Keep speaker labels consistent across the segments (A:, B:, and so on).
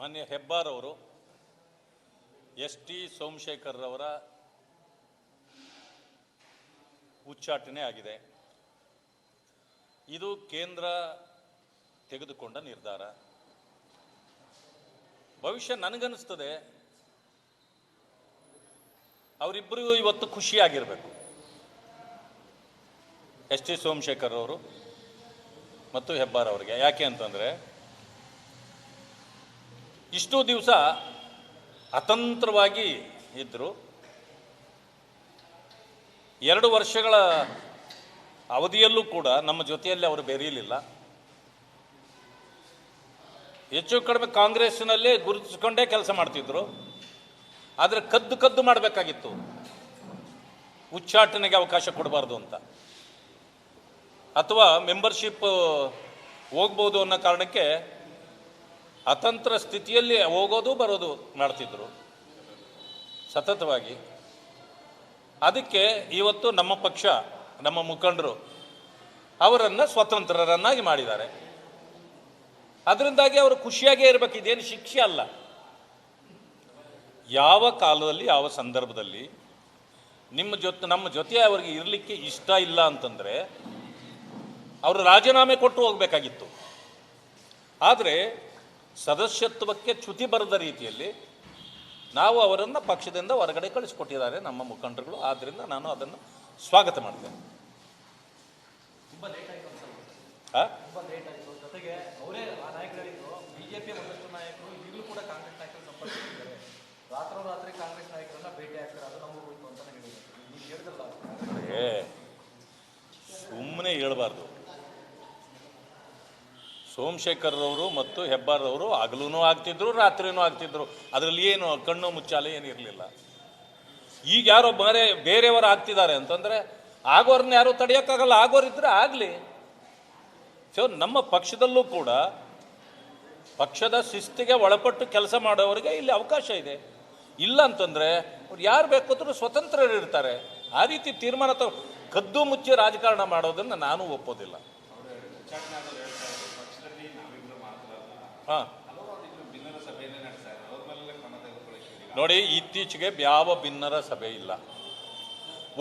A: ಮಾನ್ಯ ಹೆಬ್ಬಾರವರು ಎಸ್.ಟಿ. ಸೋಮಶೇಖರ್ರವರ ಉಚ್ಚಾಟನೆ ಆಗಿದೆ. ಇದು ಕೇಂದ್ರ ತೆಗೆದುಕೊಂಡ ನಿರ್ಧಾರ. ಭವಿಷ್ಯ ನನಗನ್ನಿಸ್ತದೆ ಅವರಿಬ್ಬರಿಗೂ ಇವತ್ತು ಖುಷಿಯಾಗಿರಬೇಕು. ಎಸ್.ಟಿ. ಸೋಮಶೇಖರ್ ಅವರು ಮತ್ತು ಹೆಬ್ಬಾರವರಿಗೆ. ಯಾಕೆ ಅಂತಂದರೆ ಇಷ್ಟೂ ದಿವಸ ಅತಂತ್ರವಾಗಿ ಇದ್ದರು. 2 ವರ್ಷಗಳ ಅವಧಿಯಲ್ಲೂ ಕೂಡ ನಮ್ಮ ಜೊತೆಯಲ್ಲಿ ಅವರು ಬೆರೆಯಲಿಲ್ಲ. ಹೆಚ್ಚು ಕಡಿಮೆ ಕಾಂಗ್ರೆಸ್ನಲ್ಲೇ ಗುರುತಿಸಿಕೊಂಡೇ ಕೆಲಸ ಮಾಡ್ತಿದ್ರು. ಆದರೆ ಕದ್ದು ಮಾಡಬೇಕಾಗಿತ್ತು, ಉಚ್ಚಾಟನೆಗೆ ಅವಕಾಶ ಕೊಡಬಾರ್ದು ಅಂತ, ಅಥವಾ ಮೆಂಬರ್ಶಿಪ್ ಹೋಗ್ಬೋದು ಅನ್ನೋ ಕಾರಣಕ್ಕೆ ಅತಂತ್ರ ಸ್ಥಿತಿಯಲ್ಲಿ ಹೋಗೋದು ಬರೋದು ಮಾಡ್ತಿದ್ರು ಸತತವಾಗಿ. ಅದಕ್ಕೆ ಇವತ್ತು ನಮ್ಮ ಪಕ್ಷ, ನಮ್ಮ ಮುಖಂಡರು ಅವರನ್ನು ಸ್ವತಂತ್ರರನ್ನಾಗಿ ಮಾಡಿದ್ದಾರೆ. ಅದರಿಂದಾಗಿ ಅವರು ಖುಷಿಯಾಗೇ ಇರಬೇಕು. ಇದೇನು ಶಿಕ್ಷೆ ಅಲ್ಲ. ಯಾವ ಕಾಲದಲ್ಲಿ ಯಾವ ಸಂದರ್ಭದಲ್ಲಿ ನಮ್ಮ ಜೊತೆ ಅವರಿಗೆ ಇರಲಿಕ್ಕೆ ಇಷ್ಟ ಇಲ್ಲ ಅಂತಂದರೆ ಅವರು ರಾಜೀನಾಮೆ ಕೊಟ್ಟು ಹೋಗಬೇಕಾಗಿತ್ತು. ಆದರೆ ಸದಸ್ಯತ್ವಕ್ಕೆ ಚ್ಯುತಿ ಬರದ ರೀತಿಯಲ್ಲಿ ನಾವು ಅವರನ್ನು ಪಕ್ಷದಿಂದ ಹೊರಗಡೆ ಕಳಿಸಿಕೊಟ್ಟಿದ್ದಾರೆ ನಮ್ಮ ಮುಖಂಡರುಗಳು. ಆದ್ದರಿಂದ ನಾನು ಅದನ್ನು ಸ್ವಾಗತ ಮಾಡ್ತೇನೆ.
B: ತುಂಬ ಲೇಟ್ ಆಯಿತು ತುಂಬ ಲೇಟ್ ಆಯಿತು. ಜೊತೆಗೆ ಅವರೇ ಆ ನಾಯಕರಿದ್ರು, ಬಿಜೆಪಿ ಒಂದಷ್ಟು ನಾಯಕರು ಈಗಲೂ ಕೂಡ ಕಾಂಗ್ರೆಸ್ ನಾಯಕರು ಸಂಪರ್ಕಿಸಿದ್ದಾರೆ. ರಾತ್ರೋರಾತ್ರಿ ಕಾಂಗ್ರೆಸ್ ನಾಯಕರನ್ನ ಭೇಟಿ ಆಗ್ತಾರೆ. ಅದು ನಮಗೆ ಹೋಯ್ತು ಅಂತ ಹೇಳಿದ್ರು. ನೀವು ಹೇಳಿದ್ರಲ್ಲ,
A: ಸುಮ್ಮನೆ ಹೇಳಬಾರ್ದು. ಸೋಮಶೇಖರ್ರವರು ಮತ್ತು ಹೆಬ್ಬಾರವರು ಹಗಲೂ ಆಗ್ತಿದ್ರು, ರಾತ್ರಿನೂ ಆಗ್ತಿದ್ರು. ಅದರಲ್ಲಿ ಏನು ಕಣ್ಣು ಮುಚ್ಚಾಲೆ ಏನಿರಲಿಲ್ಲ. ಈಗ ಯಾರೋ ಬೇರೆಯವರು ಆಗ್ತಿದ್ದಾರೆ ಅಂತಂದರೆ ಆಗೋರನ್ನ ಯಾರೂ ತಡೆಯೋಕ್ಕಾಗಲ್ಲ. ಆಗೋರಿದ್ರೆ ಆಗಲಿ. ಸೊ ನಮ್ಮ ಪಕ್ಷದಲ್ಲೂ ಕೂಡ ಪಕ್ಷದ ಶಿಸ್ತಿಗೆ ಒಳಪಟ್ಟು ಕೆಲಸ ಮಾಡೋರಿಗೆ ಇಲ್ಲಿ ಅವಕಾಶ ಇದೆ. ಇಲ್ಲ ಅಂತಂದರೆ ಅವ್ರು ಯಾರು ಬೇಕಾದರೂ ಸ್ವತಂತ್ರರಿರ್ತಾರೆ. ಆ ರೀತಿ ತೀರ್ಮಾನ ಕದ್ದು ಮುಚ್ಚಿ ರಾಜಕಾರಣ ಮಾಡೋದನ್ನು ನಾನು ಒಪ್ಪೋದಿಲ್ಲ. ಹಾಂ, ನೋಡಿ, ಇತ್ತೀಚೆಗೆ ಯಾವ ಭಿನ್ನರ ಸಭೆ ಇಲ್ಲ.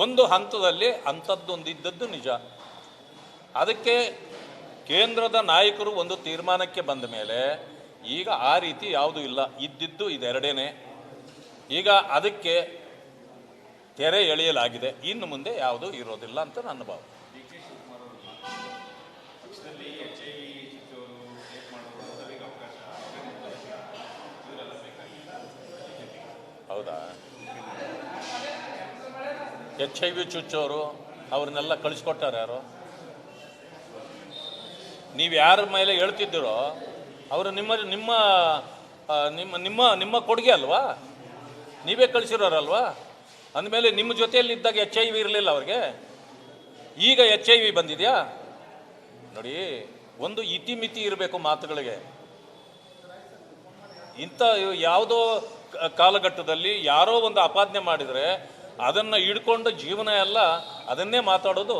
A: ಒಂದು ಹಂತದಲ್ಲಿ ಅಂಥದ್ದೊಂದಿದ್ದದ್ದು ನಿಜ. ಅದಕ್ಕೆ ಕೇಂದ್ರದ ನಾಯಕರು ಒಂದು ತೀರ್ಮಾನಕ್ಕೆ ಬಂದ ಮೇಲೆ ಈಗ ಆ ರೀತಿ ಯಾವುದೂ ಇಲ್ಲ. ಇದ್ದಿದ್ದು ಇದೆರಡೇನೆ. ಈಗ ಅದಕ್ಕೆ ತೆರೆ ಎಳೆಯಲಾಗಿದೆ. ಇನ್ನು ಮುಂದೆ ಯಾವುದೂ ಇರೋದಿಲ್ಲ ಅಂತ ನನ್ನ ಭಾವ. ಹೌದಾ? HIV ಚುಚ್ಚೋರು ಅವ್ರನ್ನೆಲ್ಲ ಕಳಿಸ್ಕೊಟ್ಟಾರ ಯಾರು? ನೀವು ಯಾರ ಮೇಲೆ ಹೇಳ್ತಿದ್ದೀರೋ ಅವರು ನಿಮ್ಮ ನಿಮ್ಮ ನಿಮ್ಮ ನಿಮ್ಮ ನಿಮ್ಮ ಕೊಡುಗೆ ಅಲ್ವಾ? ನೀವೇ ಕಳಿಸಿರೋರಲ್ವಾ? ಅಂದಮೇಲೆ ನಿಮ್ಮ ಜೊತೆಯಲ್ಲಿದ್ದಾಗ HIV ಇರಲಿಲ್ಲ ಅವ್ರಿಗೆ. ಈಗ HIV ಬಂದಿದೆಯಾ? ನೋಡಿ, ಒಂದು ಇತಿಮಿತಿ ಇರಬೇಕು ಮಾತುಗಳಿಗೆ. ಇಂಥ ಯಾವುದೋ ಕಾಲಘಟ್ಟದಲ್ಲಿ ಯಾರೋ ಒಂದು ಆಪಾದನೆ ಮಾಡಿದರೆ ಅದನ್ನು ಹಿಡ್ಕೊಂಡು ಜೀವನ ಎಲ್ಲ ಅದನ್ನೇ ಮಾತಾಡೋದು,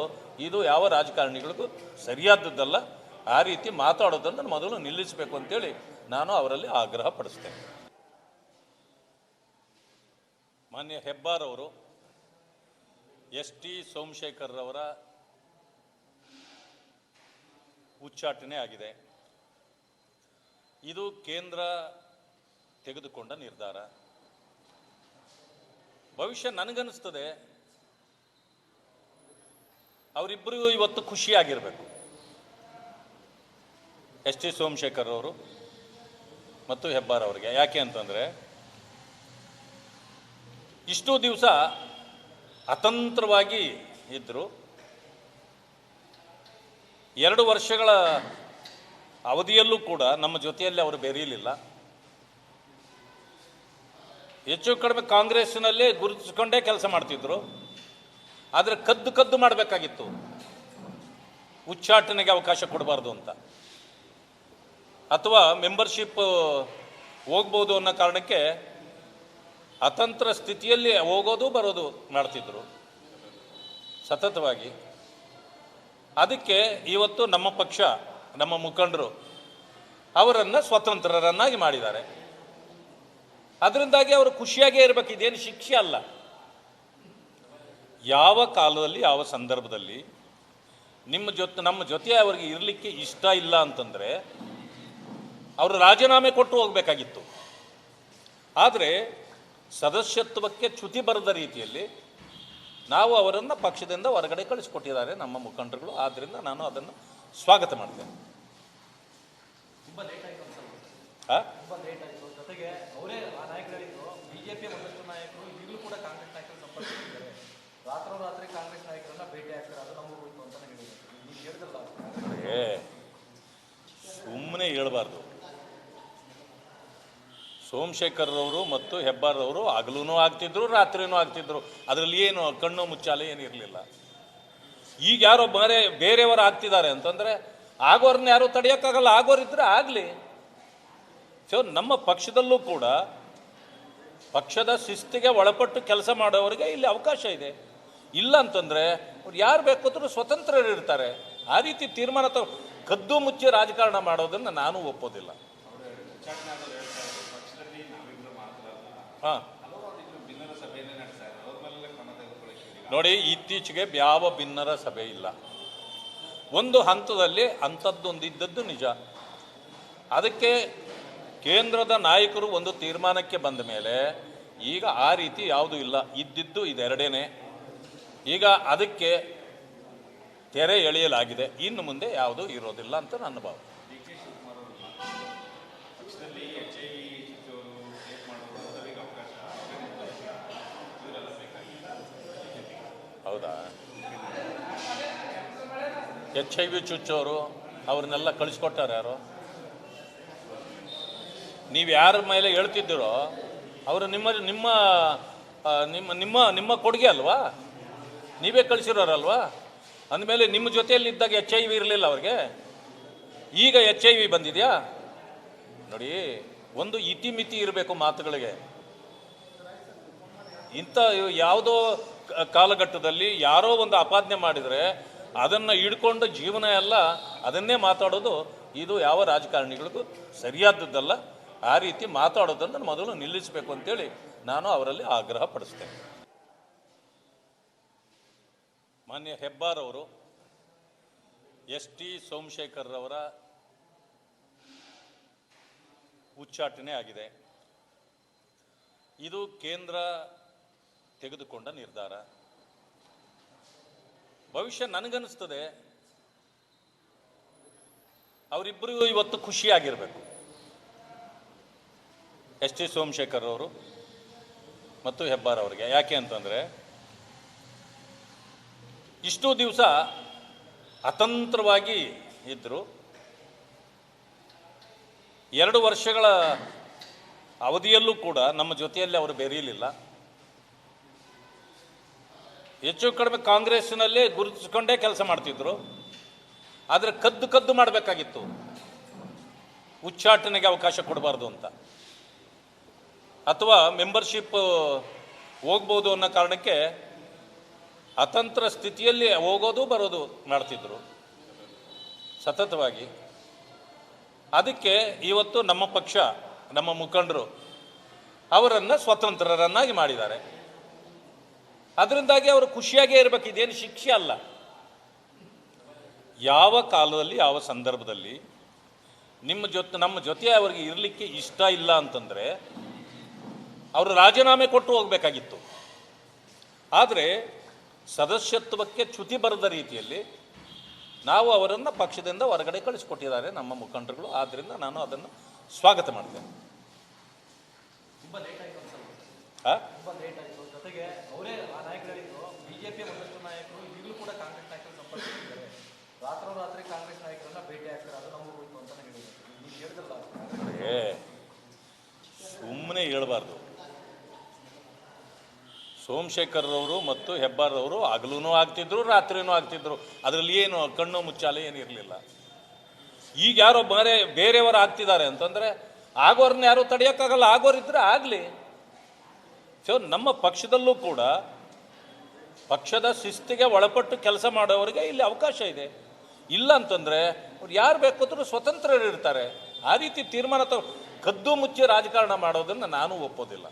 A: ಇದು ಯಾವ ರಾಜಕಾರಣಿಗಳಿಗೂ ಸರಿಯಾದದ್ದಲ್ಲ. ಆ ರೀತಿ ಮಾತಾಡೋದನ್ನು ಮೊದಲು ನಿಲ್ಲಿಸಬೇಕು ಅಂತೇಳಿ ನಾನು ಅವರಲ್ಲಿ ಆಗ್ರಹ ಪಡಿಸ್ತೇನೆ. ಮಾನ್ಯ ಹೆಬ್ಬಾರವರು ಎಸ್.ಟಿ. ಸೋಮಶೇಖರ್ರವರ ಉಚ್ಚಾಟನೆ ಆಗಿದೆ. ಇದು ಕೇಂದ್ರ ತೆಗೆದುಕೊಂಡ ನಿರ್ಧಾರ. ಭವಿಷ್ಯ ನನಗನ್ನಿಸ್ತದೆ ಅವರಿಬ್ಬರಿಗೂ ಇವತ್ತು ಖುಷಿಯಾಗಿರಬೇಕು. ಎಸ್.ಟಿ. ಸೋಮಶೇಖರ್ ಅವರು ಮತ್ತು ಹೆಬ್ಬಾರವರಿಗೆ. ಯಾಕೆ ಅಂತಂದರೆ ಇಷ್ಟೂ ದಿವಸ ಅತಂತ್ರವಾಗಿ ಇದ್ದರು. 2 ವರ್ಷಗಳ ಅವಧಿಯಲ್ಲೂ ಕೂಡ ನಮ್ಮ ಜೊತೆಯಲ್ಲಿ ಅವರು ಬೆರೆಯಲಿಲ್ಲ. ಹೆಚ್ಚು ಕಡಿಮೆ ಕಾಂಗ್ರೆಸ್ನಲ್ಲೇ ಗುರುತಿಸಿಕೊಂಡೇ ಕೆಲಸ ಮಾಡ್ತಿದ್ರು. ಆದರೆ ಕದ್ದು ಮಾಡಬೇಕಾಗಿತ್ತು, ಉಚ್ಚಾಟನೆಗೆ ಅವಕಾಶ ಕೊಡಬಾರ್ದು ಅಂತ, ಅಥವಾ ಮೆಂಬರ್ಶಿಪ್ ಹೋಗ್ಬೋದು ಅನ್ನೋ ಕಾರಣಕ್ಕೆ ಅತಂತ್ರ ಸ್ಥಿತಿಯಲ್ಲಿ ಹೋಗೋದು ಬರೋದು ಮಾಡ್ತಿದ್ರು ಸತತವಾಗಿ. ಅದಕ್ಕೆ ಇವತ್ತು ನಮ್ಮ ಪಕ್ಷ, ನಮ್ಮ ಮುಖಂಡರು ಅವರನ್ನು ಸ್ವತಂತ್ರರನ್ನಾಗಿ ಮಾಡಿದ್ದಾರೆ. ಅದರಿಂದಾಗಿ ಅವರು ಖುಷಿಯಾಗೇ ಇರಬೇಕು. ಇದೇನು ಶಿಕ್ಷೆ ಅಲ್ಲ. ಯಾವ ಕಾಲದಲ್ಲಿ ಯಾವ ಸಂದರ್ಭದಲ್ಲಿ ನಮ್ಮ ಜೊತೆ ಅವರಿಗೆ ಇರಲಿಕ್ಕೆ ಇಷ್ಟ ಇಲ್ಲ ಅಂತಂದರೆ ಅವರು ರಾಜೀನಾಮೆ ಕೊಟ್ಟು ಹೋಗಬೇಕಾಗಿತ್ತು. ಆದರೆ ಸದಸ್ಯತ್ವಕ್ಕೆ ಚ್ಯುತಿ ಬರದ ರೀತಿಯಲ್ಲಿ ನಾವು ಅವರನ್ನು ಪಕ್ಷದಿಂದ ಹೊರಗಡೆ ಕಳಿಸಿಕೊಟ್ಟಿದ್ದಾರೆ ನಮ್ಮ ಮುಖಂಡರುಗಳು. ಆದ್ದರಿಂದ ನಾನು ಅದನ್ನು ಸ್ವಾಗತ ಮಾಡ್ತೇನೆ.
B: ತುಂಬ ಲೇಟ್ ಆಯಿತು ಅನ್ಸಲ್ಲ? ತುಂಬ ಲೇಟ್ ಆಯಿತು. ಜೊತೆಗೆ ಅವರೇ ಆ ನಾಯಕರು ಹೇಳಿದ್ರು, ಬಿಜೆಪಿಯ ಒಂದಷ್ಟು ನಾಯಕರು ಈಗಲೂ ಕೂಡ ಕಾಂಗ್ರೆಸ್ ನಾಯಕರು ಸಂಪರ್ಕಿಸಿದ್ದಾರೆ. ರಾತ್ರೋರಾತ್ರಿ ಕಾಂಗ್ರೆಸ್ ನಾಯಕರನ್ನ ಭೇಟಿ ಆಗ್ತಾರೆ, ಅದು ನಮಗೆ ಹೋಯ್ತು ಅಂತ ಹೇಳಿದ್ರು. ನೀವು ಹೇಳಿದ್ರಲ್ಲ,
A: ಸುಮ್ಮನೆ ಹೇಳಬಾರ್ದು. ಸೋಮಶೇಖರ್ರವರು ಮತ್ತು ಹೆಬ್ಬಾರ್ರವರು ಹಗಲೂ ಆಗ್ತಿದ್ರು, ರಾತ್ರಿನೂ ಆಗ್ತಿದ್ರು. ಅದರಲ್ಲಿ ಏನು ಕಣ್ಣು ಮುಚ್ಚಾಲೆ ಏನಿರಲಿಲ್ಲ. ಈಗ ಯಾರೋ ಬೇರೆಯವರು ಆಗ್ತಿದ್ದಾರೆ ಅಂತಂದರೆ ಆಗೋರನ್ನ ಯಾರೂ ತಡೆಯೋಕ್ಕಾಗಲ್ಲ. ಆಗೋರಿದ್ರೆ ಆಗಲಿ. ಸೊ ನಮ್ಮ ಪಕ್ಷದಲ್ಲೂ ಕೂಡ ಪಕ್ಷದ ಶಿಸ್ತಿಗೆ ಒಳಪಟ್ಟು ಕೆಲಸ ಮಾಡೋರಿಗೆ ಇಲ್ಲಿ ಅವಕಾಶ ಇದೆ. ಇಲ್ಲ ಅಂತಂದರೆ ಅವ್ರು ಯಾರು ಬೇಕಾದ್ರೂ ಸ್ವತಂತ್ರರಿರ್ತಾರೆ. ಆ ರೀತಿ ತೀರ್ಮಾನ ಕದ್ದು ಮುಚ್ಚಿ ರಾಜಕಾರಣ ಮಾಡೋದನ್ನು ನಾನು ಒಪ್ಪೋದಿಲ್ಲ. ಹಾಂ, ನೋಡಿ, ಇತ್ತೀಚೆಗೆ ಯಾವ ಭಿನ್ನರ ಸಭೆ ಇಲ್ಲ. ಒಂದು ಹಂತದಲ್ಲಿ ಅಂಥದ್ದೊಂದಿದ್ದದ್ದು ನಿಜ. ಅದಕ್ಕೆ ಕೇಂದ್ರದ ನಾಯಕರು ಒಂದು ತೀರ್ಮಾನಕ್ಕೆ ಬಂದ ಮೇಲೆ ಈಗ ಆ ರೀತಿ ಯಾವುದೂ ಇಲ್ಲ. ಇದ್ದಿದ್ದು ಇದೆರಡೇನೆ. ಈಗ ಅದಕ್ಕೆ ತೆರೆ ಎಳೆಯಲಾಗಿದೆ. ಇನ್ನು ಮುಂದೆ ಯಾವುದೂ ಇರೋದಿಲ್ಲ ಅಂತ ನನ್ನ ಭಾವ. ಹೌದಾ? HIV ಚುಚ್ಚೋರು ಅವ್ರನ್ನೆಲ್ಲ ಕಳಿಸ್ಕೊಟ್ಟಾರ ಯಾರು? ನೀವು ಯಾರ ಮೇಲೆ ಹೇಳ್ತಿದ್ದೀರೋ ಅವರು ನಿಮ್ಮ ನಿಮ್ಮ ನಿಮ್ಮ ನಿಮ್ಮ ನಿಮ್ಮ ಕೊಡುಗೆ ಅಲ್ವಾ? ನೀವೇ ಕಳಿಸಿರೋರಲ್ವಾ? ಅಂದಮೇಲೆ ನಿಮ್ಮ ಜೊತೆಯಲ್ಲಿದ್ದಾಗ HIV ಇರಲಿಲ್ಲ ಅವ್ರಿಗೆ. ಈಗ HIV ಬಂದಿದೆಯಾ? ನೋಡಿ, ಒಂದು ಇತಿಮಿತಿ ಇರಬೇಕು ಮಾತುಗಳಿಗೆ. ಇಂಥ ಯಾವುದೋ ಕಾಲಘಟ್ಟದಲ್ಲಿ ಯಾರೋ ಒಂದು ಅಪಾದನೆ ಮಾಡಿದರೆ ಅದನ್ನು ಹಿಡ್ಕೊಂಡು ಜೀವನ ಎಲ್ಲ ಅದನ್ನೇ ಮಾತಾಡೋದು ಇದು ಯಾವ ರಾಜಕಾರಣಿಗಳಿಗೂ ಸರಿಯಾದದ್ದಲ್ಲ. ಆ ರೀತಿ ಮಾತಾಡೋದನ್ನು ಮೊದಲು ನಿಲ್ಲಿಸಬೇಕು ಅಂತೇಳಿ ನಾನು ಅವರಲ್ಲಿ ಆಗ್ರಹ ಪಡಿಸ್ತೇನೆ. ಮಾನ್ಯ ಹೆಬ್ಬಾರವರು ಸೋಮಶೇಖರ್ರವರ ಉಚ್ಚಾಟನೆ ಆಗಿದೆ. ಇದು ಕೇಂದ್ರ ತೆಗೆದುಕೊಂಡ ನಿರ್ಧಾರ. ಭವಿಷ್ಯ ನನಗನ್ನಿಸ್ತದೆ ಅವರಿಬ್ಬರಿಗೂ ಇವತ್ತು ಖುಷಿಯಾಗಿರಬೇಕು. ಸೋಮಶೇಖರ್ ಅವರು ಮತ್ತು ಹೆಬ್ಬಾರ್ ಅವರಿಗೆ. ಯಾಕೆ ಅಂತಂದರೆ ಇಷ್ಟು ದಿವಸ ಅತಂತ್ರವಾಗಿ ಇದ್ದರು. 2 ವರ್ಷಗಳ ಅವಧಿಯಲ್ಲೂ ಕೂಡ ನಮ್ಮ ಜೊತೆಯಲ್ಲಿ ಅವರು ಬೆರೆಯಲಿಲ್ಲ. ಹೆಚ್ಚು ಕಡಿಮೆ ಕಾಂಗ್ರೆಸ್ನಲ್ಲೇ ಗುರುತಿಸ್ಕೊಂಡೇ ಕೆಲಸ ಮಾಡ್ತಿದ್ರು. ಆದರೆ ಕದ್ದು ಮಾಡಬೇಕಾಗಿತ್ತು. ಉಚ್ಚಾಟನೆಗೆ ಅವಕಾಶ ಕೊಡಬಾರ್ದು ಅಂತ, ಅಥವಾ ಮೆಂಬರ್ಶಿಪ್ ಹೋಗ್ಬೋದು ಅನ್ನೋ ಕಾರಣಕ್ಕೆ ಅತಂತ್ರ ಸ್ಥಿತಿಯಲ್ಲಿ ಹೋಗೋದು ಬರೋದು ಮಾಡ್ತಿದ್ರು ಸತತವಾಗಿ. ಅದಕ್ಕೆ ಇವತ್ತು ನಮ್ಮ ಪಕ್ಷ, ನಮ್ಮ ಮುಖಂಡರು ಅವರನ್ನು ಸ್ವತಂತ್ರರನ್ನಾಗಿ ಮಾಡಿದ್ದಾರೆ. ಅದರಿಂದಾಗಿ ಅವರು ಖುಷಿಯಾಗೇ ಇರಬೇಕು. ಇದೇನು ಶಿಕ್ಷೆ ಅಲ್ಲ. ಯಾವ ಕಾಲದಲ್ಲಿ ಯಾವ ಸಂದರ್ಭದಲ್ಲಿ ನಮ್ಮ ಜೊತೆ ಅವರಿಗೆ ಇರಲಿಕ್ಕೆ ಇಷ್ಟ ಇಲ್ಲ ಅಂತಂದರೆ ಅವರು ರಾಜೀನಾಮೆ ಕೊಟ್ಟು ಹೋಗಬೇಕಾಗಿತ್ತು. ಆದರೆ ಸದಸ್ಯತ್ವಕ್ಕೆ ಚ್ಯುತಿ ಬರದ ರೀತಿಯಲ್ಲಿ ನಾವು ಅವರನ್ನು ಪಕ್ಷದಿಂದ ಹೊರಗಡೆ ಕಳಿಸಿಕೊಟ್ಟಿದ್ದಾರೆ ನಮ್ಮ ಮುಖಂಡರುಗಳು. ಆದ್ದರಿಂದ ನಾನು ಅದನ್ನು ಸ್ವಾಗತ ಮಾಡ್ತೇನೆ.
B: ತುಂಬ ಲೇಟ್ ಆಯಿತು ಅನ್ಸಲ್ಲ? ತುಂಬ ಲೇಟ್ ಆಯಿತು. ಜೊತೆಗೆ ಅವರೇ ಆ ನಾಯಕರು ಹೇಳಿದ್ರು, ಬಿಜೆಪಿಯ ಒಂದಷ್ಟು ನಾಯಕರು ಈಗಲೂ ಕೂಡ ಕಾಂಗ್ರೆಸ್ ನಾಯಕರು ಸಂಪರ್ಕಿಸಿದ್ದಾರೆ. ರಾತ್ರೋರಾತ್ರಿ ಕಾಂಗ್ರೆಸ್ ನಾಯಕರನ್ನ ಭೇಟಿ ಆಗ್ತಾರೆ, ಅದು ನಮಗೆ ಹೋಯ್ತು ಅಂತ ಹೇಳಿದ್ರು. ನೀವು ಹೇಳಿದ್ರಲ್ಲ,
A: ಸುಮ್ಮನೆ ಹೇಳಬಾರ್ದು. ಸೋಮಶೇಖರ್ರವರು ಮತ್ತು ಹೆಬ್ಬಾರ್ರವರು ಹಗಲೂ ಆಗ್ತಿದ್ರು, ರಾತ್ರಿನೂ ಆಗ್ತಿದ್ರು. ಅದರಲ್ಲಿ ಏನು ಕಣ್ಣು ಮುಚ್ಚಾಲೆ ಏನಿರಲಿಲ್ಲ. ಈಗ ಯಾರೋ ಬೇರೆಯವರು ಆಗ್ತಿದ್ದಾರೆ ಅಂತಂದರೆ ಆಗೋರನ್ನ ಯಾರೂ ತಡೆಯೋಕ್ಕಾಗಲ್ಲ. ಆಗೋರಿದ್ರೆ ಆಗಲಿ. ಸೊ ನಮ್ಮ ಪಕ್ಷದಲ್ಲೂ ಕೂಡ ಪಕ್ಷದ ಶಿಸ್ತಿಗೆ ಒಳಪಟ್ಟು ಕೆಲಸ ಮಾಡೋರಿಗೆ ಇಲ್ಲಿ ಅವಕಾಶ ಇದೆ. ಇಲ್ಲ ಅಂತಂದರೆ ಅವ್ರು ಯಾರು ಬೇಕಾದ್ರೂ ಸ್ವತಂತ್ರರಿರ್ತಾರೆ. ಆ ರೀತಿ ತೀರ್ಮಾನ ಕದ್ದು ಮುಚ್ಚಿ ರಾಜಕಾರಣ ಮಾಡೋದನ್ನು ನಾನು ಒಪ್ಪೋದಿಲ್ಲ.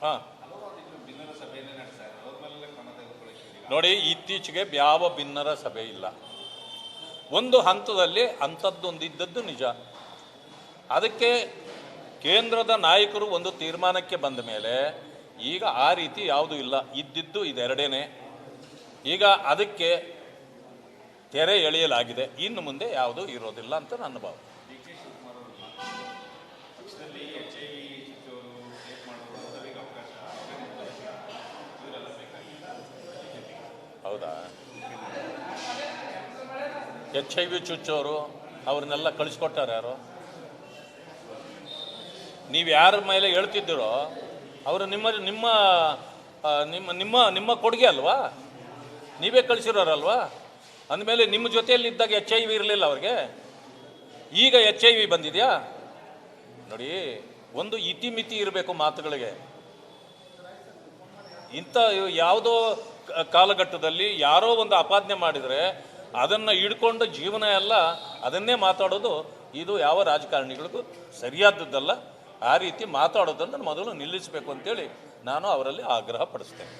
A: ಹಾಂ, ನೋಡಿ, ಇತ್ತೀಚೆಗೆ ಯಾವ ಭಿನ್ನರ ಸಭೆ ಇಲ್ಲ. ಒಂದು ಹಂತದಲ್ಲಿ ಅಂಥದ್ದೊಂದು ಇದ್ದದ್ದು ನಿಜ. ಅದಕ್ಕೆ ಕೇಂದ್ರದ ನಾಯಕರು ಒಂದು ತೀರ್ಮಾನಕ್ಕೆ ಬಂದ ಮೇಲೆ ಈಗ ಆ ರೀತಿ ಯಾವುದೂ ಇಲ್ಲ. ಇದ್ದಿದ್ದು ಇದೆರಡೇನೆ. ಈಗ ಅದಕ್ಕೆ ತೆರೆ ಎಳೆಯಲಾಗಿದೆ. ಇನ್ನು ಮುಂದೆ ಯಾವುದೂ ಇರೋದಿಲ್ಲ ಅಂತ ನನ್ನ ಭಾವ. ಹೌದಾ? HIV ಚುಚ್ಚೋರು ಅವ್ರನ್ನೆಲ್ಲ ಕಳಿಸ್ಕೊಟ್ಟಾರೆ ಯಾರು? ನೀವು ಯಾರ ಮೇಲೆ ಹೇಳ್ತಿದ್ದೀರೋ ಅವರು ನಿಮ್ಮ ನಿಮ್ಮ ನಿಮ್ಮ ನಿಮ್ಮ ನಿಮ್ಮ ಕೊಡುಗೆ ಅಲ್ವಾ? ನೀವೇ ಕಳಿಸಿರೋರಲ್ವಾ? ಅಂದಮೇಲೆ ನಿಮ್ಮ ಜೊತೆಯಲ್ಲಿದ್ದಾಗ HIV ಇರಲಿಲ್ಲ ಅವ್ರಿಗೆ. ಈಗ HIV ಬಂದಿದೆಯಾ? ನೋಡಿ, ಒಂದು ಇತಿಮಿತಿ ಇರಬೇಕು ಮಾತುಗಳಿಗೆ. ಇಂಥ ಯಾವುದೋ ಕಾಲಘಟ್ಟದಲ್ಲಿ ಯಾರೋ ಒಂದು ಅಪಾದನೆ ಮಾಡಿದರೆ ಅದನ್ನು ಹಿಡ್ಕೊಂಡು ಜೀವನ ಎಲ್ಲ ಅದನ್ನೇ ಮಾತಾಡೋದು ಇದು ಯಾವ ರಾಜಕಾರಣಿಗಳಿಗೂ ಸರಿಯಾದದ್ದಲ್ಲ. ಆ ರೀತಿ ಮಾತಾಡೋದನ್ನು ಮೊದಲು ನಿಲ್ಲಿಸಬೇಕು ಅಂತೇಳಿ ನಾನು ಅವರಲ್ಲಿ ಆಗ್ರಹ ಪಡಿಸ್ತೇನೆ.